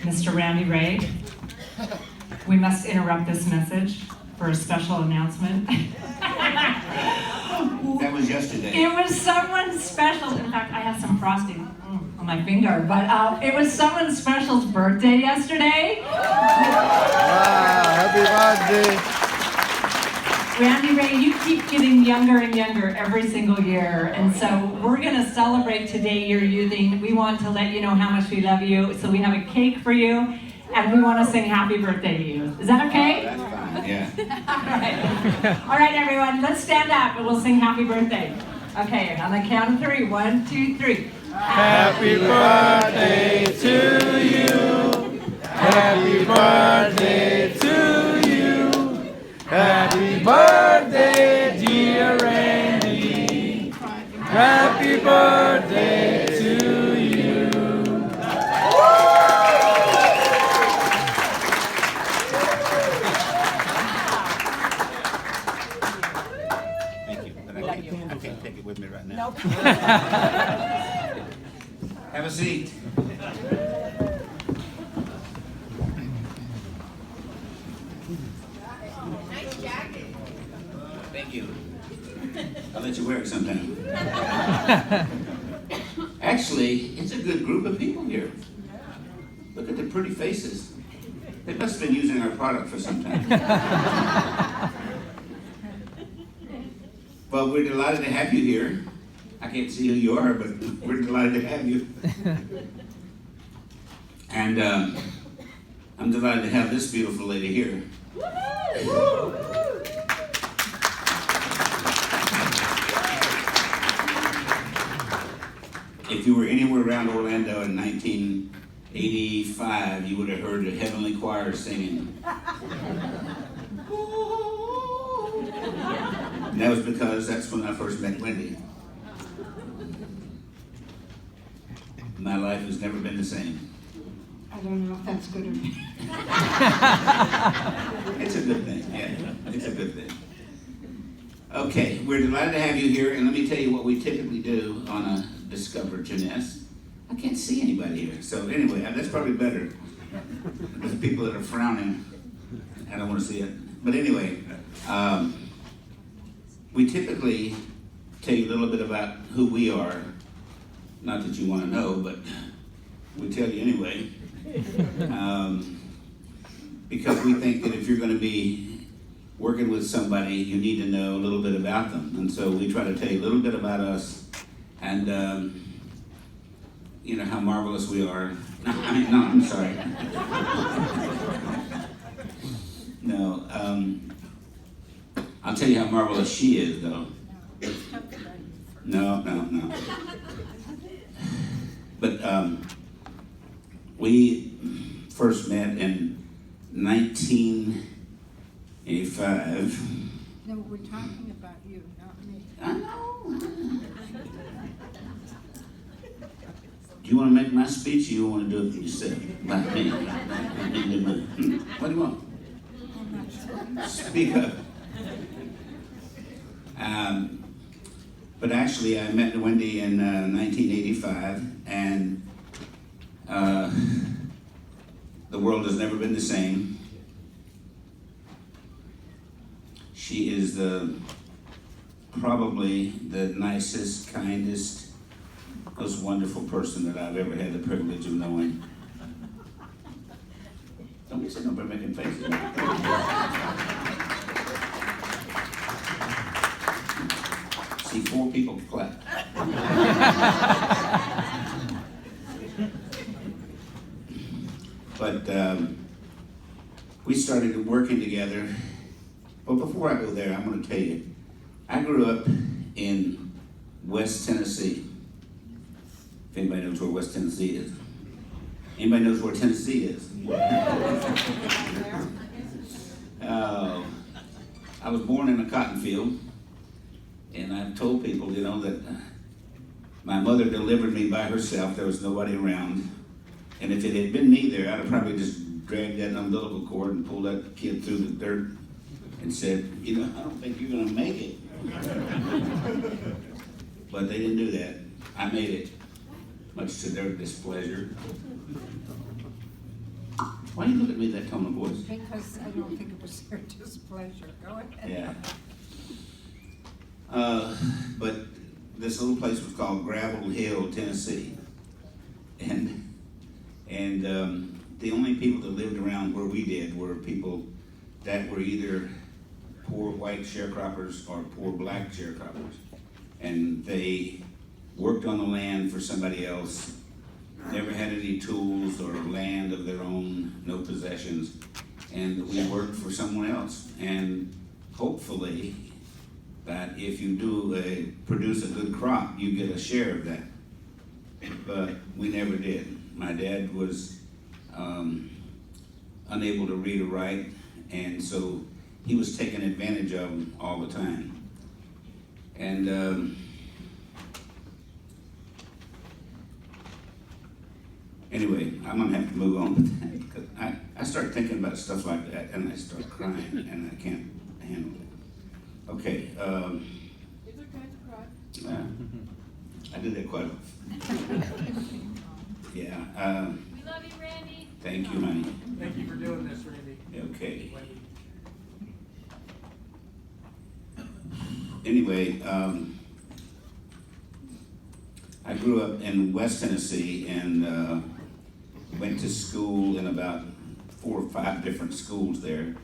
Mr. Randy Ray. We must interrupt this message for a special announcement. That was yesterday. It was someone special. In fact, I have some frosting on my finger, but it was someone special's birthday yesterday. Wow, happy birthday. Randy Ray, you keep getting younger and younger every single year, and so we're going to celebrate today your youthing. We want to let you know how much we love you, so we have a cake for you, and we want to sing happy birthday to you. Is that okay? That's fine, yeah. All right, everyone, let's stand up and we'll sing happy birthday. Okay, on the count of 3. 1, 2, 3. Happy birthday to you. Happy birthday to you. Happy birthday, dear Randy. Happy birthday to you. Thank you. But I can't take it with me right now. Nope. Have a seat. Nice jacket. Thank you. I'll let you wear it sometime. Actually, it's a good group of people here. Look at the pretty faces. They must have been using our product for some time. Well, we're delighted to have you here. I can't see who you are, but we're delighted to have you. And I'm delighted to have this beautiful lady here. If you were anywhere around Orlando in 1985, you would have heard the Heavenly Choir singing. And that was because that's when I first met Wendy. My life has never been the same. I don't know if that's good or bad. It's a good thing, yeah. It's a good thing. Okay, we're delighted to have you here, and let me tell you what we typically do on a Discover Jeunesse. I can't see anybody here, so anyway, that's probably better. There's people that are frowning. I don't want to see it. But anyway, we typically tell you a little bit about who we are. Not that you want to know, but we tell you anyway. Because we think that if you're going to be working with somebody, you need to know a little bit about them. And so we try to tell you a little bit about us and, you know, how marvelous we are. No, I'm sorry. No, I'll tell you how marvelous she is, though. No. But we first met in 1985. No, we're talking about you, not me. I know. Do you want to make my speech or you want to do it for yourself? Like me. What do you want? I'm not sure. Speak up. But actually, I met Wendy in 1985, and the world has never been the same. She is probably the nicest, kindest, most wonderful person that I've ever had the privilege of knowing. Don't be sitting up there making faces. See 4 people clap. But we started working together. But before I go there, I'm going to tell you, I grew up in West Tennessee. If anybody knows where West Tennessee is. Anybody knows where Tennessee is? I was born in a cotton field. And I've told people, you know, that my mother delivered me by herself. There was nobody around. And if it had been me there, I'd have probably just dragged that umbilical cord and pulled that kid through the dirt and said, you know, I don't think you're going to make it. But they didn't do that. I made it, much to their displeasure. Why do you look at me with that tone of voice? Because I don't think it was their displeasure. Go ahead. Yeah. But this little place was called Gravel Hill, Tennessee. And the only people that lived around where we did were people that were either poor white sharecroppers or poor black sharecroppers. And they worked on the land for somebody else, never had any tools or land of their own, no possessions, and we worked for someone else. And hopefully, that if you produce a good crop, you get a share of that. But we never did. My dad was unable to read or write, and so he was taken advantage of all the time. And anyway, I'm gonna have to move on with that, because I start thinking about stuff like that and I start crying and I can't handle it. Okay. Is it okay to cry? I do that quite often. Yeah. We love you, Randy. Thank you, honey. Thank you for doing this, Randy. Okay. Wendy. Anyway, I grew up in West Tennessee and went to school in about 4 or 5 different schools there.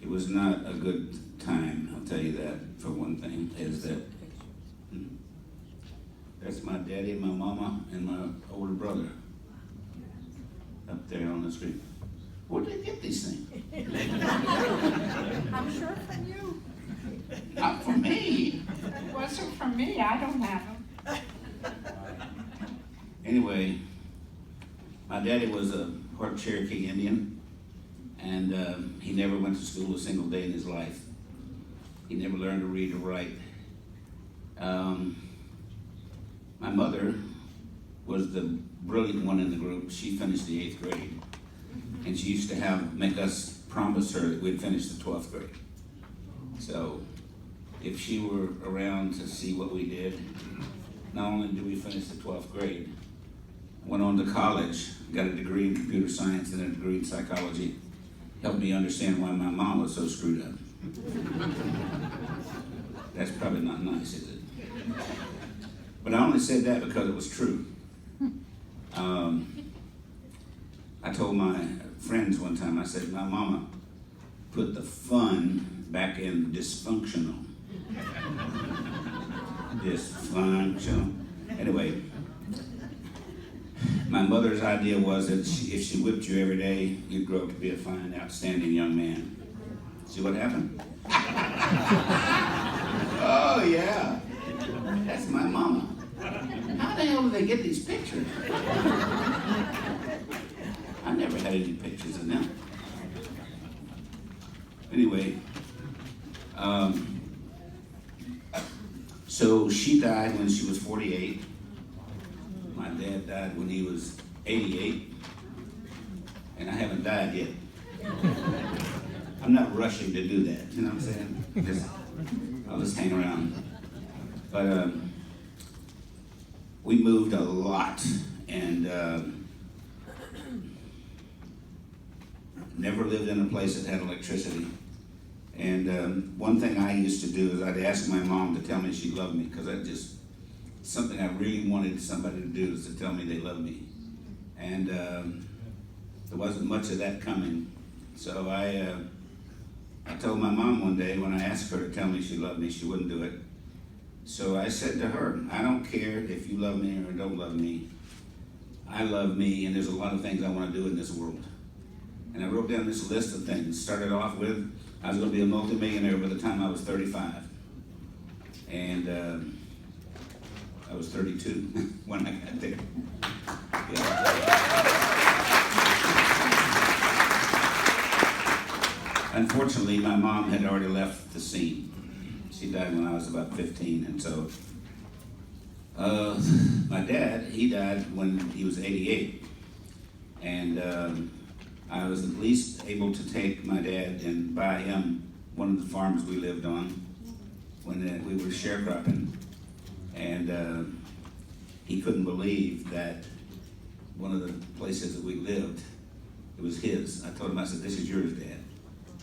It was not a good time, I'll tell you that, for one thing, is that that's my daddy, my mama, and my older brother up there on the street. Where did they get these things? I'm sure from you. Not from me. It wasn't from me. I don't have them. Anyway, my daddy was a part Cherokee Indian, and he never went to school a single day in his life. He never learned to read or write. My mother was the brilliant one in the group. She finished the 8th grade. And she used to make us promise her that we'd finish the 12th grade. So if she were around to see what we did, not only did we finish the 12th grade, I went on to college, got a degree in computer science and a degree in psychology, helped me understand why my mom was so screwed up. That's probably not nice, is it? But I only said that because it was true. I told my friends one time, I said, my mama put the fun back in dysfunctional. Dysfunctional. Anyway, my mother's idea was that if she whipped you every day, you'd grow up to be a fine, outstanding young man. See what happened? Oh, yeah. That's my mama. How the hell do they get these pictures? I never had any pictures of them. Anyway, so she died when she was 48. My dad died when he was 88. And I haven't died yet. I'm not rushing to do that, you know what I'm saying? I'll just hang around. But we moved a lot and never lived in a place that had electricity. And one thing I used to do is I'd ask my mom to tell me she loved me, because something I really wanted somebody to do is to tell me they loved me. And there wasn't much of that coming. So I told my mom one day when I asked her to tell me she loved me, she wouldn't do it. So I said to her, I don't care if you love me or don't love me. I love me, and there's a lot of things I want to do in this world. And I wrote down this list of things. Started off with, I was going to be a multimillionaire by the time I was 35. And I was 32 when I got there. Yeah. Unfortunately, my mom had already left the scene. She died when I was about 15, and so my dad, he died when he was 88. And I was at least able to take my dad and buy him one of the farms we lived on when we were sharecropping. And he couldn't believe that one of the places that we lived, it was his. I told him, I said, this is yours, Dad.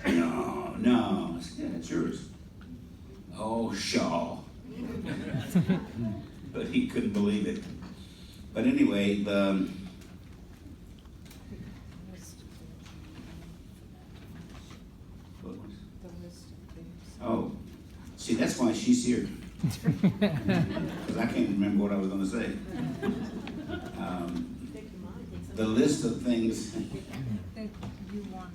No. I said, yeah, it's yours. Oh, Shaw. But he couldn't believe it. But anyway, oh, see, that's why she's here. Because I can't remember what I was going to say. The list of things. That you wanted,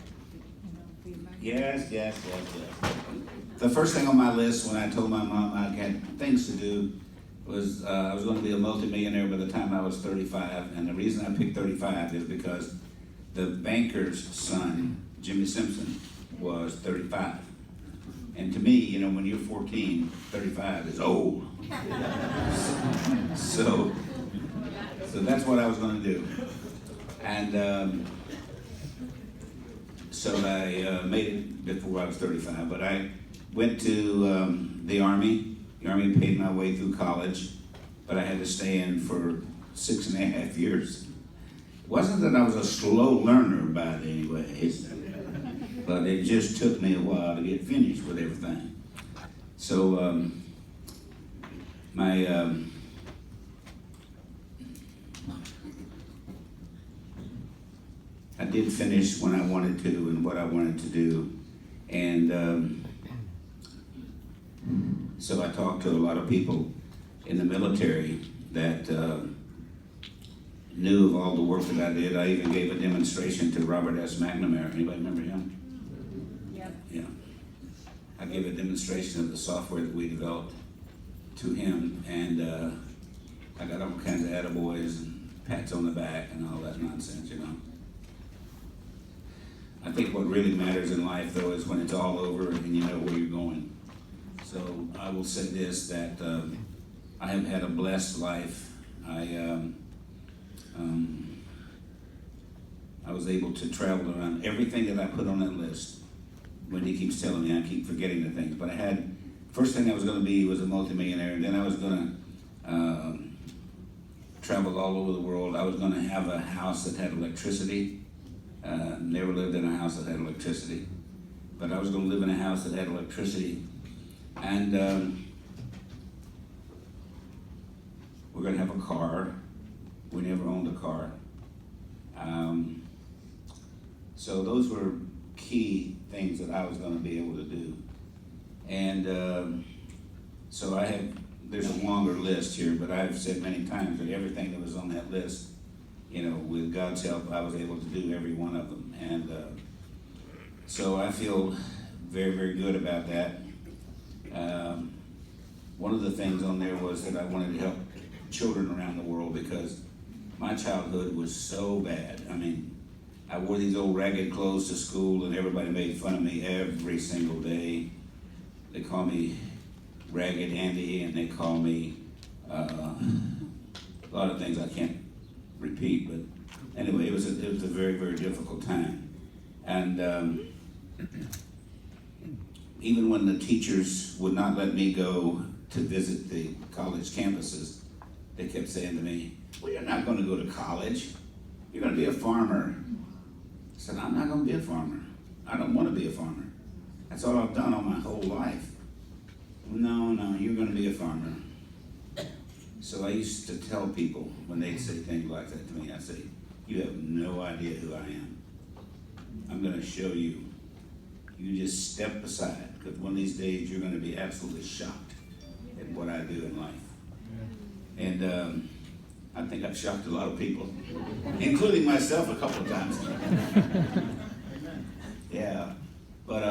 the amount. Yes. The first thing on my list when I told my mom I had things to do was I was going to be a multimillionaire by the time I was 35. And the reason I picked 35 is because the banker's son, Jimmy Simpson, was 35. And to me, when you're 14, 35 is old. So that's what I was going to do. And so I made it before I was 35, but I went to the Army. The Army paid my way through college, but I had to stay in for 6.5 years. It wasn't that I was a slow learner by any ways, but it just took me a while to get finished with everything. So I did finish when I wanted to and what I wanted to do. And so I talked to a lot of people in the military that knew of all the work that I did. I even gave a demonstration to Robert S. McNamara. Anybody remember him? Yep. Yeah. I gave a demonstration of the software that we developed to him, and I got all kinds of attaboys and pats on the back and all that nonsense, I think what really matters in life, though, is when it's all over and you know where you're going. So I will say this, that I have had a blessed life. I was able to travel around everything that I put on that list. Wendy keeps telling me I keep forgetting the things, but first thing I was going to be was a multimillionaire, and then I was going to travel all over the world. I was going to have a house that had electricity. Never lived in a house that had electricity, but I was going to live in a house that had electricity, and we're going to have a car. We never owned a car. So those were key things that I was going to be able to do. And so there's a longer list here, but I've said many times that everything that was on that list, with God's help, I was able to do every one of them. And so I feel very, very good about that. One of the things on there was that I wanted to help children around the world because my childhood was so bad. I mean, I wore these old ragged clothes to school and everybody made fun of me every single day. They call me Ragged Andy, and they call me a lot of things I can't repeat, but anyway, it was a very, very difficult time. And even when the teachers would not let me go to visit the college campuses, they kept saying to me, well, you're not going to go to college. You're going to be a farmer. I said, I'm not going to be a farmer. I don't want to be a farmer. That's all I've done all my whole life. No, you're going to be a farmer. So I used to tell people when they'd say things like that to me, I'd say, you have no idea who I am. I'm going to show you. You just step aside, because one of these days you're going to be absolutely shocked at what I do in life. And I think I've shocked a lot of people, including myself a couple of times. Yeah, but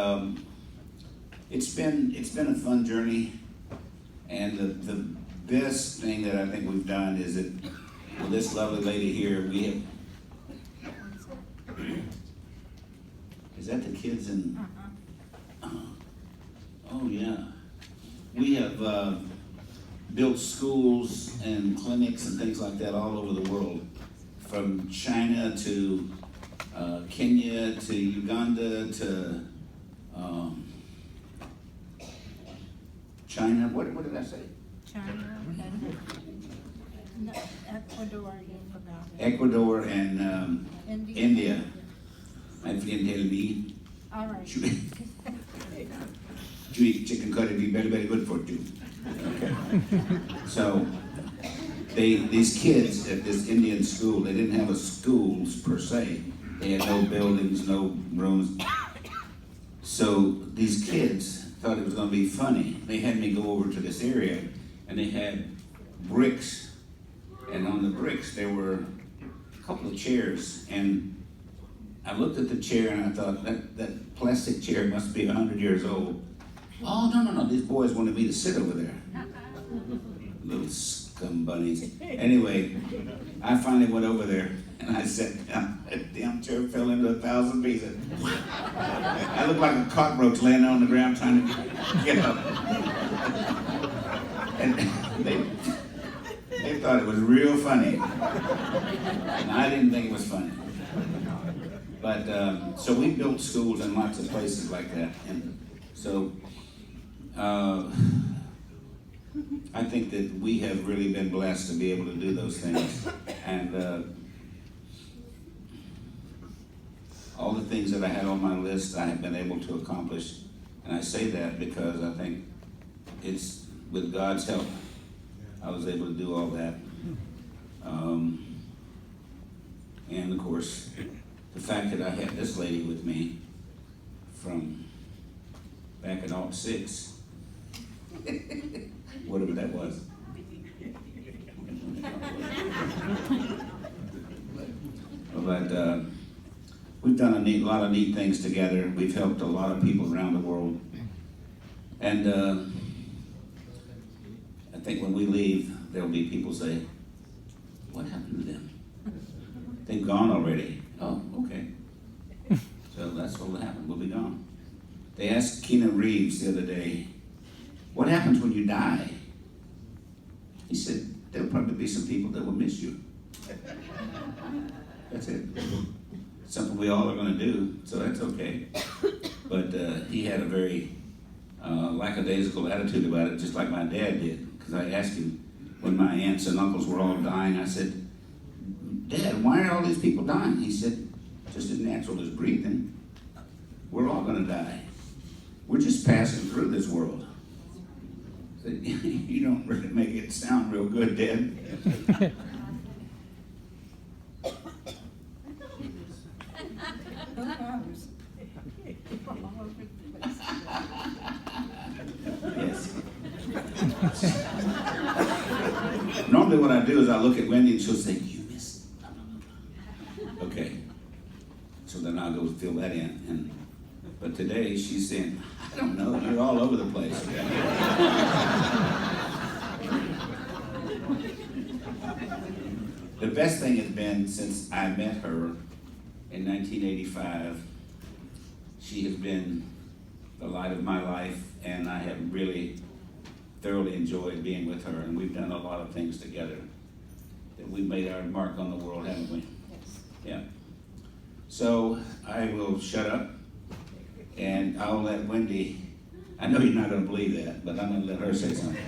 it's been a fun journey, and the best thing that I think we've done is that with this lovely lady here, we have. Is that the kids in? Oh yeah, we have built schools and clinics and things like that all over the world, from China to Kenya to Uganda to China. What did I say? China and no, Ecuador, you forgot. Ecuador and India. I'm feeling me. All right. You eat chicken curry, be very, very good for you. Okay. So, these kids at this Indian school, they didn't have a schools per se. They had no buildings, no rooms. So these kids thought it was going to be funny. They had me go over to this area, and they had bricks. And on the bricks, there were a couple of chairs. And I looked at the chair, and I thought, that plastic chair must be 100 years old. Oh, no, these boys wanted me to sit over there. Little scum bunnies. Anyway, I finally went over there, and I sat down. That damn chair fell into 1,000 pieces. I looked like a cockroach laying on the ground trying to get up. And they thought it was real funny. And I didn't think it was funny. But, so we built schools in lots of places like that. And so, I think that we have really been blessed to be able to do those things. And all the things that I had on my list, I have been able to accomplish. And I say that because I think it's with God's help, I was able to do all that. And of course, the fact that I had this lady with me from back in '06, whatever that was. But we've done a lot of neat things together. We've helped a lot of people around the world. And I think when we leave, there'll be people say, what happened to them? They've gone already. Oh, okay. So that's what will happen. We'll be gone. They asked Keanu Reeves the other day, what happens when you die? He said, there'll probably be some people that will miss you. That's it. Something we all are going to do, so that's okay. But he had a very lackadaisical attitude about it, just like my dad did. Because I asked him, when my aunts and uncles were all dying, I said, Dad, why are all these people dying? He said, just as natural as breathing. We're all going to die. We're just passing through this world. I said, you don't really make it sound real good, Dad. Who knows? People all over the place. Yes. Normally what I do is I look at Wendy and she'll say, you missed. Okay. So then I'll go fill that in. But today she's saying, I don't know, you're all over the place. The best thing has been since I met her in 1985, she has been the light of my life, and I have really thoroughly enjoyed being with her, and we've done a lot of things together. That we've made our mark on the world, haven't we? Yes. Yeah. So I will shut up, and I'll let Wendy, I know you're not going to believe that, but I'm going to let her say something.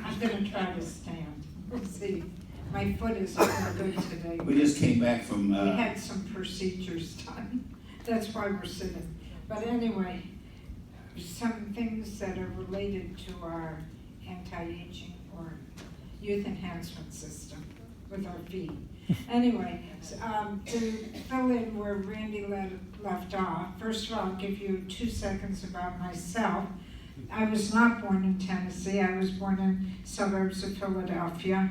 I'm gonna try to stand. We'll see. My foot is not good today. We just came back from, We had some procedures done. That's why we're sitting. But anyway, some things that are related to our anti-aging or youth enhancement system with our feet. Anyway, to fill in where Randy left off, first of all, I'll give you 2 seconds about myself. I was not born in Tennessee. I was born in suburbs of Philadelphia.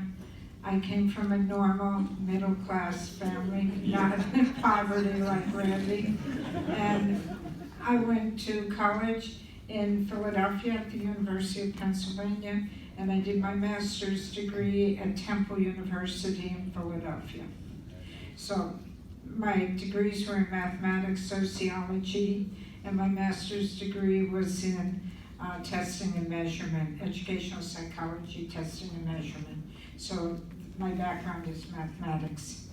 I came from a normal middle-class family, not in poverty like Randy. And I went to college in Philadelphia at the University of Pennsylvania, and I did my master's degree at Temple University in Philadelphia. So my degrees were in mathematics, sociology, and my master's degree was in testing and measurement, educational psychology, testing and measurement. So my background is mathematics.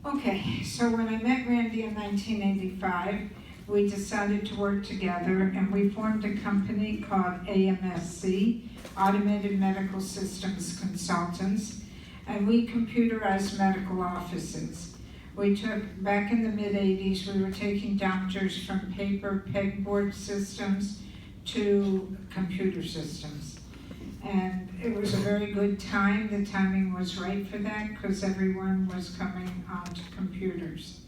Okay, so when I met Randy in 1985, we decided to work together and we formed a company called AMSC, Automated Medical Systems Consultants, and we computerized medical offices. We took, back in the mid-80s, we were taking doctors from paper pegboard systems to computer systems. And it was a very good time. The timing was right for that because everyone was coming onto computers.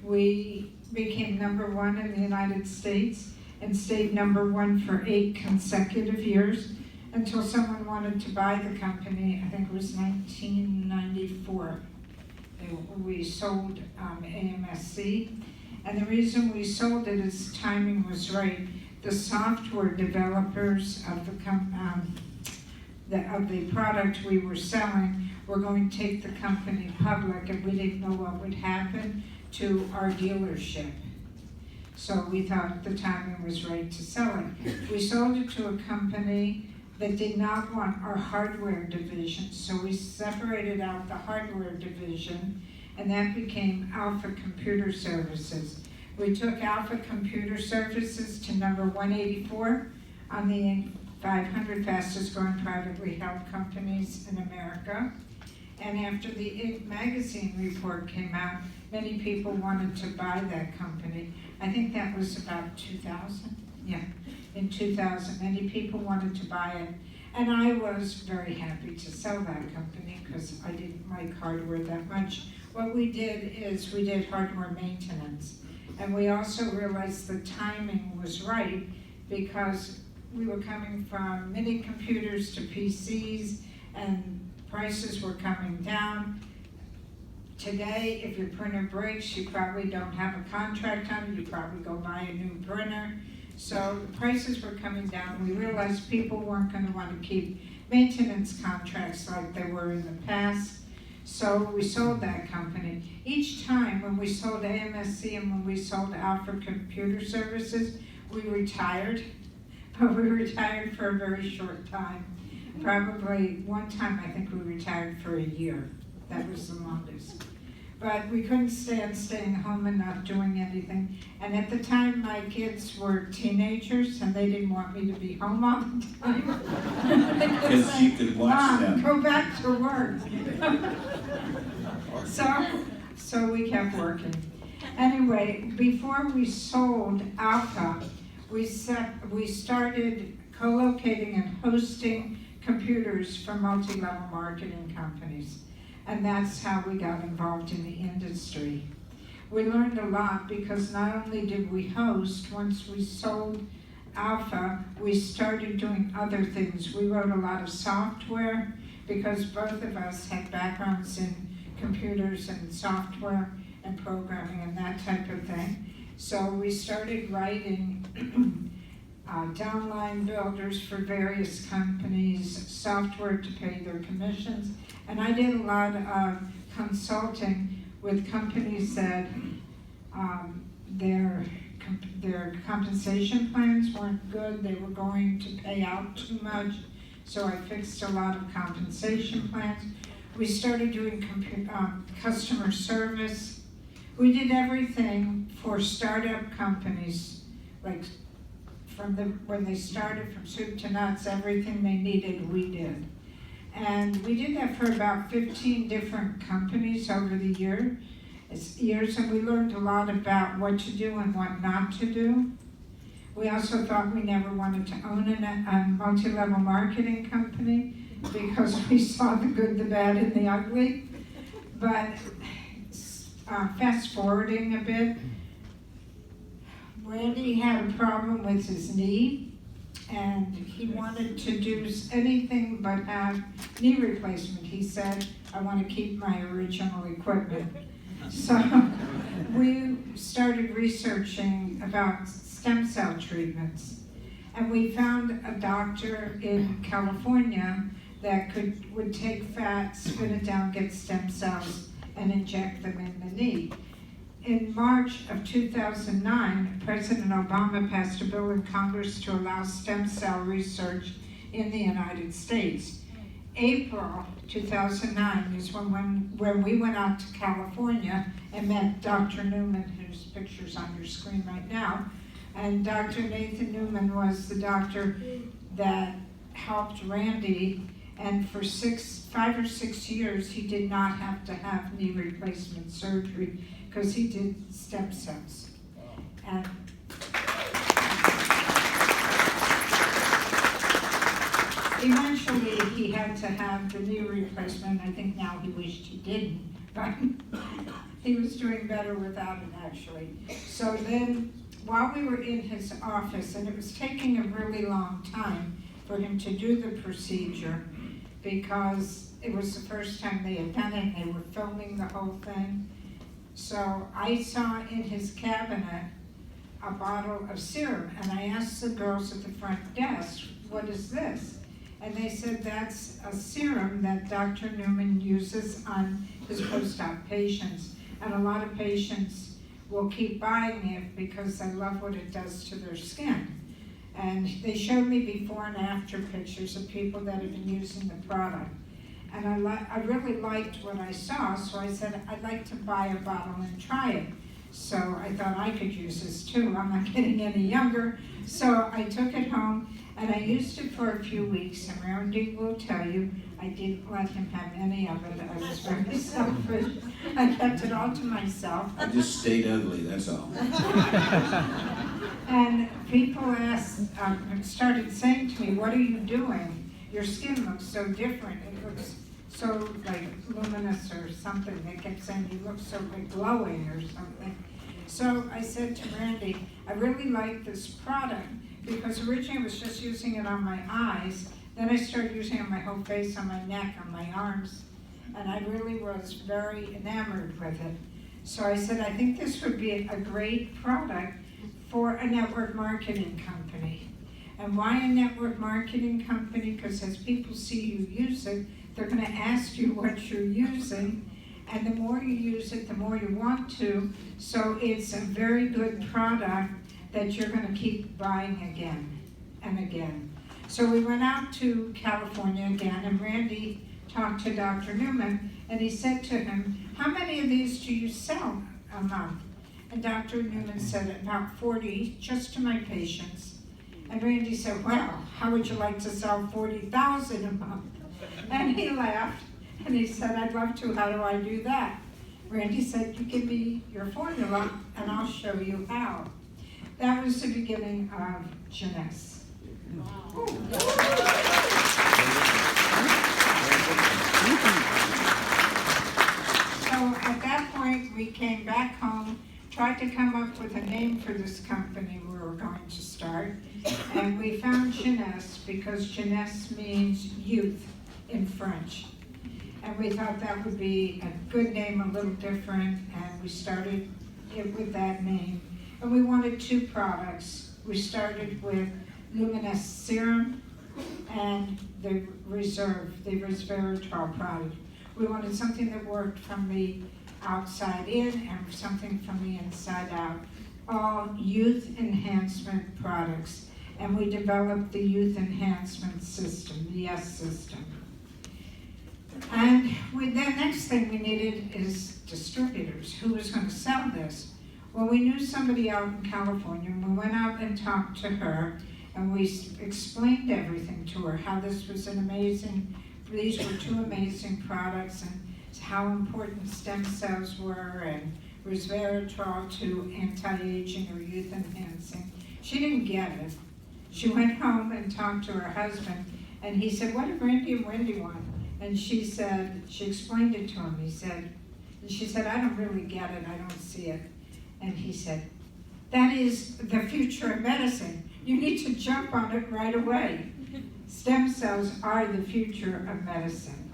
We became #1 in the United States and stayed #1 for 8 consecutive years until someone wanted to buy the company. I think it was 1994. We sold AMSC. And the reason we sold it is timing was right. The software developers of the product we were selling were going to take the company public, and we didn't know what would happen to our dealership. So we thought the timing was right to sell it. We sold it to a company that did not want our hardware division, so we separated out the hardware division, and that became Alpha Computer Services. We took Alpha Computer Services to number 184 on the 500 fastest growing privately held companies in America. And after the Inc. magazine report came out, many people wanted to buy that company. I think that was about 2000. Yeah, in 2000, many people wanted to buy it. And I was very happy to sell that company because I didn't like hardware that much. What we did is we did hardware maintenance. And we also realized the timing was right because we were coming from mini computers to PCs and prices were coming down. Today, if your printer breaks, you probably don't have a contract on it, you probably go buy a new printer. So the prices were coming down. We realized people weren't going to want to keep maintenance contracts like they were in the past. So we sold that company. Each time when we sold AMSC and when we sold Alpha Computer Services, we retired. But we retired for a very short time. Probably one time I think we retired for a year. That was the longest. But we couldn't stand staying home and not doing anything. And at the time my kids were teenagers and they didn't want me to be home all the time. Because you could watch them. Go back to work. So we kept working. Anyway, before we sold Alpha, we started co-locating and hosting computers for multi-level marketing companies. And that's how we got involved in the industry. We learned a lot because not only did we host, once we sold Alpha, we started doing other things. We wrote a lot of software because both of us had backgrounds in computers and software and programming and that type of thing. So we started writing downline builders for various companies, software to pay their commissions. And I did a lot of consulting with companies that their compensation plans weren't good. They were going to pay out too much. So I fixed a lot of compensation plans. We started doing customer service. We did everything for startup companies, like when they started from soup to nuts, everything they needed, we did. And we did that for about 15 different companies over the years, and we learned a lot about what to do and what not to do. We also thought we never wanted to own a multi-level marketing company because we saw the good, the bad, and the ugly. But fast forwarding a bit, Randy had a problem with his knee, and he wanted to do anything but have knee replacement. He said, I want to keep my original equipment. So we started researching about stem cell treatments. And we found a doctor in California that would take fat, spin it down, get stem cells, and inject them in the knee. In March of 2009, President Obama passed a bill in Congress to allow stem cell research in the United States. April 2009 is when we went out to California and met Dr. Newman, whose picture's on your screen right now. And Dr. Nathan Newman was the doctor that helped Randy, and for 5 or 6 years he did not have to have knee replacement surgery because he did stem cells. And eventually he had to have the knee replacement. I think now he wished he didn't, but he was doing better without it actually. So then while we were in his office, and it was taking a really long time for him to do the procedure because it was the first time they had done it, and they were filming the whole thing. So I saw in his cabinet a bottle of serum, and I asked the girls at the front desk, what is this? And they said that's a serum that Dr. Newman uses on his post-op patients. And a lot of patients will keep buying it because they love what it does to their skin. And they showed me before and after pictures of people that have been using the product. And I really liked what I saw, so I said, I'd like to buy a bottle and try it. So I thought I could use this too. I'm not getting any younger. So I took it home and I used it for a few weeks, and Randy will tell you, I didn't let him have any of it. I was very selfish. I kept it all to myself. I just stayed ugly, that's all. And people started saying to me, what are you doing? Your skin looks so different. It looks so like luminous or something. They kept saying you look so like glowing or something. So I said to Randy, I really like this product because originally I was just using it on my eyes. Then I started using it on my whole face, on my neck, on my arms. And I really was very enamored with it. So I said, I think this would be a great product for a network marketing company. And why a network marketing company? Because as people see you use it, they're going to ask you what you're using. And the more you use it, the more you want to. So it's a very good product that you're going to keep buying again and again. So we went out to California again, and Randy talked to Dr. Newman, and he said to him, how many of these do you sell a month? And Dr. Newman said, about 40, just to my patients. And Randy said, well, how would you like to sell 40,000 a month? And he laughed, and he said, I'd love to, how do I do that? Randy said, you give me your formula, and I'll show you how. That was the beginning of Jeunesse. Wow. So at that point, we came back home, tried to come up with a name for this company we were going to start, and we found Jeunesse because Jeunesse means youth in French. And we thought that would be a good name, a little different, and we started it with that name. And we wanted 2 products. We started with Luminous Serum and the resveratrol product. We wanted something that worked from the outside in and something from the inside out. All youth enhancement products. And we developed the youth enhancement system, the YES system. And the next thing we needed is distributors. Who was going to sell this? Well, we knew somebody out in California, and we went out and talked to her, and we explained everything to her, how this was these were 2 amazing products, and how important stem cells were, and resveratrol to anti-aging or youth enhancing. She didn't get it. She went home and talked to her husband, and he said, what did Randy and Wendy want? And she explained it to him. She said, I don't really get it, I don't see it. And he said, that is the future of medicine. You need to jump on it right away. Stem cells are the future of medicine.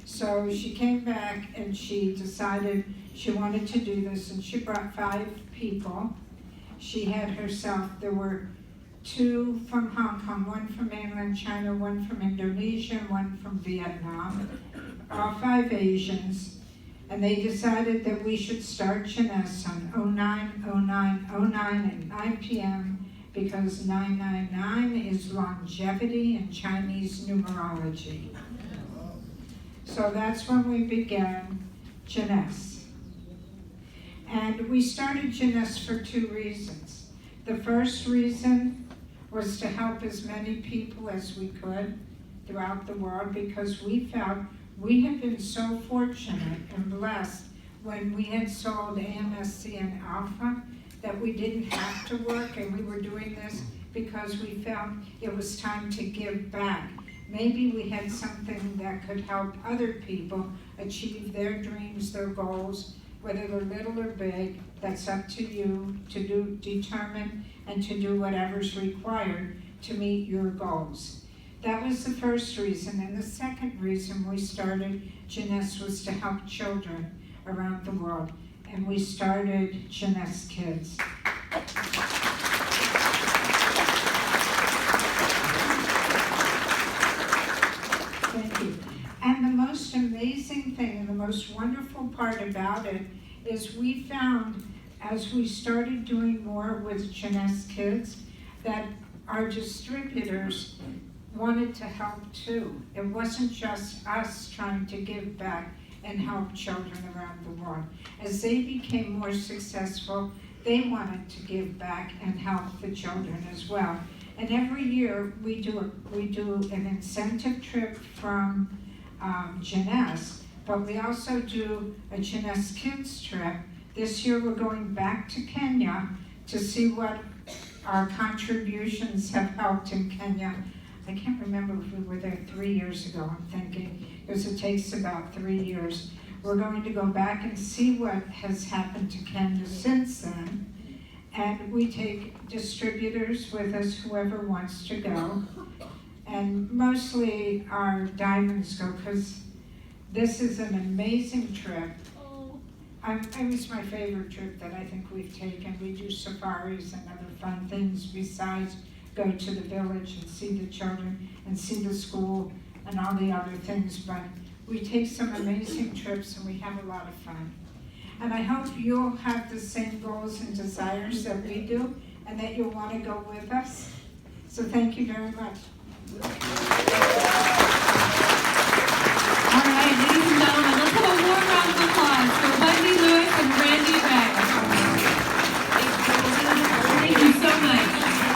So she came back and she decided she wanted to do this, and she brought 5 people. She had herself, there were 2 from Hong Kong, 1 from mainland China, 1 from Indonesia, and 1 from Vietnam, all 5 Asians. And they decided that we should start Jeunesse on 09/09/09 at 9 p.m. because 999 is longevity in Chinese numerology. So that's when we began Jeunesse. And we started Jeunesse for 2 reasons. The first reason was to help as many people as we could throughout the world, because we felt we had been so fortunate and blessed when we had sold AMSC and Alpha that we didn't have to work, and we were doing this because we felt it was time to give back. Maybe we had something that could help other people achieve their dreams, their goals, whether they're little or big. That's up to you to determine and to do whatever's required to meet your goals. That was the first reason. And the second reason we started Jeunesse was to help children around the world. And we started Jeunesse Kids. Thank you. And the most amazing thing and the most wonderful part about it is we found, as we started doing more with Jeunesse Kids, that our distributors wanted to help too. It wasn't just us trying to give back and help children around the world. As they became more successful, they wanted to give back and help the children as well. And every year we do an incentive trip from Jeunesse, but we also do a Jeunesse Kids trip. This year we're going back to Kenya to see what our contributions have helped in Kenya. I can't remember if we were there 3 years ago, I'm thinking, because it takes about 3 years. We're going to go back and see what has happened to Kenya since then. And we take distributors with us, whoever wants to go. And mostly our diamonds go, because this is an amazing trip. It was my favorite trip that I think we've taken. We do safaris and other fun things besides go to the village and see the children and see the school and all the other things. But we take some amazing trips and we have a lot of fun. And I hope you'll have the same goals and desires that we do, and that you'll want to go with us. So thank you very much.